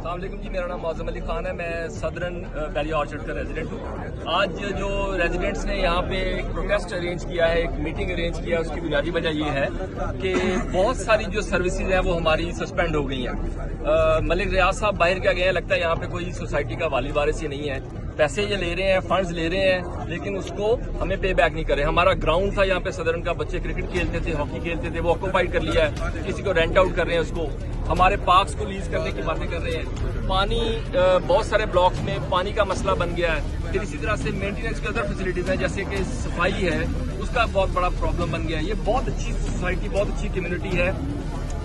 السلام علیکم جی، میرا نام معظم علی خان ہے، میں سدرن ویلی آرچرڈ کا ریزیڈنٹ ہوں۔ آج جو ریزیڈنٹس نے یہاں پہ ایک پروٹیسٹ ارینج کیا ہے، ایک میٹنگ ارینج کیا ہے، اس کی بنیادی وجہ یہ ہے کہ بہت ساری جو سروسز ہیں وہ ہماری سسپینڈ ہو گئی ہیں۔ ملک ریاض صاحب باہر کیا گئے ہیں، لگتا ہے یہاں پہ کوئی سوسائٹی کا والی وارث ہی نہیں ہے، پیسے یہ لے رہے ہیں، فنڈز لے رہے ہیں، لیکن اس کو ہمیں پے بیک نہیں کر رہے۔ ہمارا گراؤنڈ تھا یہاں پہ سدرن کا، بچے کرکٹ کھیلتے تھے، ہاکی کھیلتے تھے، وہ آکوپائڈ کر لیا ہے، کسی کو رینٹ آؤٹ کر رہے ہیں، اس کو ہمارے پارکس کو لیز کرنے کی باتیں کر رہے ہیں۔ پانی بہت سارے بلاکس میں پانی کا مسئلہ بن گیا ہے، پھر اسی طرح سے مینٹیننس کے ادر فیسلٹیز ہیں جیسے کہ صفائی ہے، اس کا بہت بڑا پرابلم بن گیا ہے۔ یہ بہت اچھی سوسائٹی، بہت اچھی کمیونٹی ہے،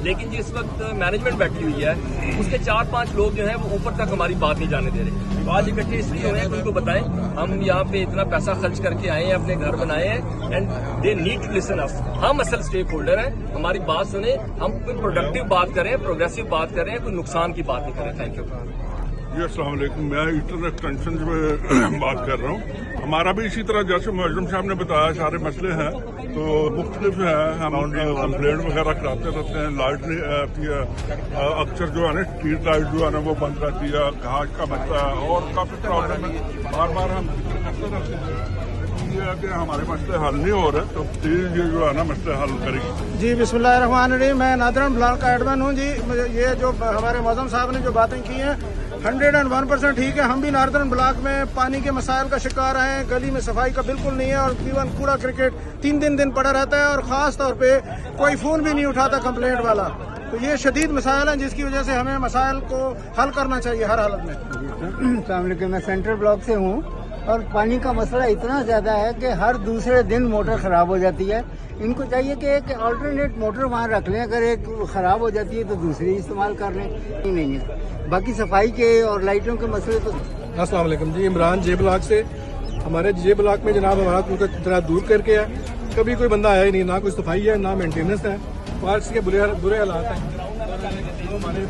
لیکن جس وقت مینجمنٹ بیٹھی ہوئی ہے اس کے 4-5 لوگ جو ہیں وہ اوپر تک ہماری بات نہیں جانے دے رہے۔ آج اکٹھے اس لیے ہوئے ہیں کہ ان کو بتائیں ہم یہاں پہ اتنا پیسہ خرچ کر کے آئے ہیں، اپنے گھر بنائے ہیں، and they need to listen us. ہم اصل اسٹیک ہولڈر ہیں، ہماری بات سنیں، ہم کوئی پروڈکٹیو بات کریں، پروگریسو بات کریں، کوئی نقصان کی بات نہیں کریں۔ تھینک یو جی السلام علیکم، میں ایسٹرن ایکسٹینشن سے بات کر رہا ہوں۔ ہمارا بھی اسی طرح جیسے معظم صاحب نے بتایا سارے مسئلے ہیں تو مختلف ہیں، ہم کمپلینٹ وغیرہ کراتے رہتے ہیں، لائٹ نہیں آتی ہے، اکثر جو ہے نا اسٹریٹ لائٹ جو ہے نا وہ بند رہتی ہے، گھاس کا مسئلہ ہے اور کافی پرابلم ہے، بار بار ہم کرتے رہتے ہیں۔ یہ ہے کہ ہمارے مسئلے حل نہیں ہو رہے تو پلیز یہ جو ہے نا مسئلے حل کرے گی۔ جی بسم اللہ الرحمن الرحیم، میں نادرن بلاک کا ایڈمن ہوں۔ جی یہ جو ہمارے معظم صاحب نے جو باتیں کی ہیں 101% ٹھیک ہے۔ ہم بھی ناردرن بلاک میں پانی کے مسائل کا شکار ہیں، گلی میں صفائی کا بالکل نہیں ہے، اور ایون کوڑا کرکٹ 3 دن پڑا رہتا ہے، اور خاص طور پہ کوئی فون بھی نہیں اٹھاتا کمپلینٹ والا۔ تو یہ شدید مسائل ہیں جس کی وجہ سے ہمیں مسائل کو حل کرنا چاہیے ہر حالت میں۔ السلام علیکم، میں سینٹرل بلاک سے ہوں، اور پانی کا مسئلہ اتنا زیادہ ہے کہ ہر دوسرے دن موٹر خراب ہو جاتی ہے۔ ان کو چاہیے کہ ایک آلٹرنیٹ موٹر وہاں رکھ لیں، اگر ایک خراب ہو جاتی ہے تو دوسری استعمال کر لیں، نہیں ہے۔ باقی صفائی کے اور لائٹوں کے مسئلے تو۔ السلام علیکم جی، عمران جے بلاک سے۔ ہمارے جے بلاک میں جناب ہمارا اتنا دور کر کے ہے، کبھی کوئی بندہ آیا ہی نہیں، نہ کوئی صفائی ہے نہ مینٹیننس ہے، پارکس کے برے حالات ہیں۔ ہمارے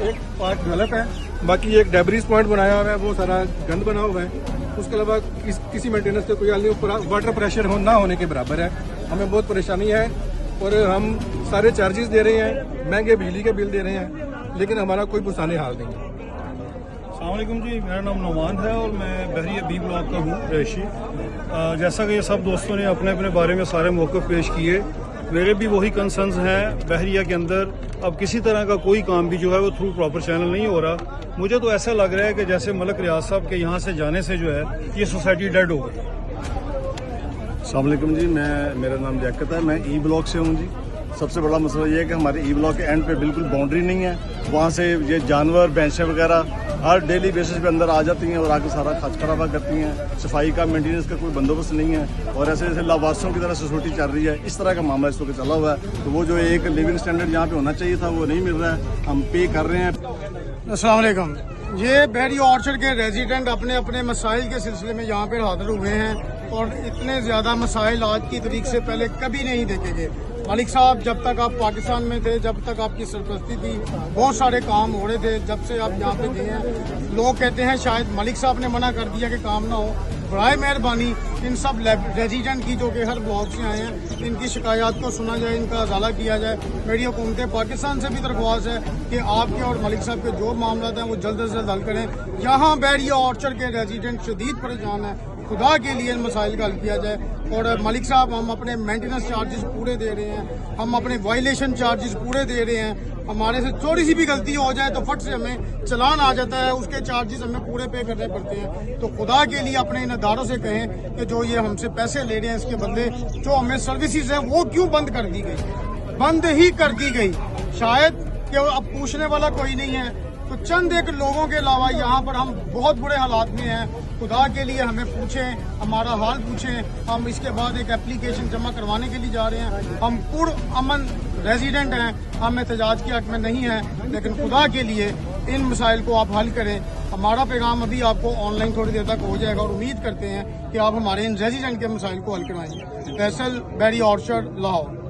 ایک پارک غلط ہے، باقی ایک ڈیبریز پوائنٹ بنایا ہوا ہے، وہ سارا گند بنا ہوا ہے، اس کے علاوہ کسی مینٹیننس کا کوئی حل نہیں، واٹر پریشر نہ ہونے کے برابر ہے، ہمیں بہت پریشانی ہے، اور ہم سارے چارجز دے رہے ہیں، مہنگے بجلی کے بل دے رہے ہیں، لیکن ہمارا کوئی پرسانے حال نہیں ہے۔ السلام علیکم جی، میرا نام نعمان ہے اور میں بحریہ بی بلاک کا ہوں رہائشی۔ جیسا کہ یہ سب دوستوں نے اپنے اپنے بارے میں سارے موقف پیش کیے، میرے بھی وہی کنسرنز ہیں۔ بحریہ کے اندر اب کسی طرح کا کوئی کام بھی جو ہے وہ تھرو پراپر چینل نہیں ہو رہا۔ مجھے تو ایسا لگ رہا ہے کہ جیسے ملک ریاض صاحب کے یہاں سے جانے سے جو ہے یہ سوسائٹی ڈیڈ ہو گئی۔ السلام علیکم جی، میرا نام لیاقت ہے، میں ای بلاک سے ہوں جی۔ سب سے بڑا مسئلہ یہ ہے کہ ہمارے ای بلاک کے اینڈ پہ بالکل باؤنڈری نہیں ہے، وہاں سے یہ جانور بھینسیں وغیرہ ہر ڈیلی بیسس پہ اندر آ جاتی ہیں اور آ کے سارا خرچ خرابہ کرتی ہیں۔ صفائی کا مینٹیننس کا کوئی بندوبست نہیں ہے، اور ایسے جیسے لاوارثوں کی طرح سوسائٹی چل رہی ہے، اس طرح کا معاملہ اس وقت چلا ہوا ہے۔ تو وہ جو ایک لیونگ اسٹینڈرڈ یہاں پہ ہونا چاہیے تھا وہ نہیں مل رہا ہے، ہم پے کر رہے ہیں۔ السلام علیکم، یہ بحریہ آرچرڈ کے ریزیڈنٹ اپنے اپنے مسائل کے سلسلے میں یہاں پر حاضر ہوئے ہیں، اور اتنے زیادہ مسائل آج کی تاریخ سے پہلے کبھی نہیں دیکھے گئے۔ ملک صاحب جب تک آپ پاکستان میں تھے، جب تک آپ کی سرپرستی تھی، بہت سارے کام ہو رہے تھے۔ جب سے آپ یہاں پہ گئے ہیں، لوگ کہتے ہیں شاید ملک صاحب نے منع کر دیا کہ کام نہ ہو۔ برائے مہربانی ان سب ریزیڈنٹ کی جو کہ ہر بلاک سے آئے ہیں، ان کی شکایات کو سنا جائے، ان کا ازالہ کیا جائے۔ میری حکومت پاکستان سے بھی درخواست ہے کہ آپ کے اور ملک صاحب کے جو معاملات ہیں وہ جلد از جلد حل کریں۔ یہاں بحریہ آرچرڈ کے ریزیڈنٹ شدید پریشان ہیں، خدا کے لیے ان مسائل کا حل کیا جائے۔ اور ملک صاحب، ہم اپنے مینٹیننس چارجز پورے دے رہے ہیں، ہم اپنے وائلیشن چارجز پورے دے رہے ہیں، ہمارے سے تھوڑی سی بھی غلطی ہو جائے تو فٹ سے ہمیں چلان آ جاتا ہے، اس کے چارجز ہمیں پورے پے کرنے پڑتے ہیں۔ تو خدا کے لیے اپنے ان اداروں سے کہیں کہ جو یہ ہم سے پیسے لے رہے ہیں، اس کے بدلے جو ہمیں سروسز ہیں وہ کیوں بند کر دی گئی، بند ہی کر دی گئی۔ شاید کہ اب پوچھنے والا کوئی نہیں ہے، تو چند ایک لوگوں کے علاوہ یہاں پر ہم بہت برے حالات میں ہیں۔ خدا کے لیے ہمیں پوچھیں، ہمارا حال پوچھیں۔ ہم اس کے بعد ایک اپلیکیشن جمع کروانے کے لیے جا رہے ہیں۔ ہم پر امن ریزیڈنٹ ہیں، ہم احتجاج کے حق میں نہیں ہیں، لیکن خدا کے لیے ان مسائل کو آپ حل کریں۔ ہمارا پیغام ابھی آپ کو آن لائن تھوڑی دیر تک ہو جائے گا، اور امید کرتے ہیں کہ آپ ہمارے ان ریزیڈنٹ کے مسائل کو حل کروائیں گے۔ فیصل، بحریہ آرچرڈ، لاہور۔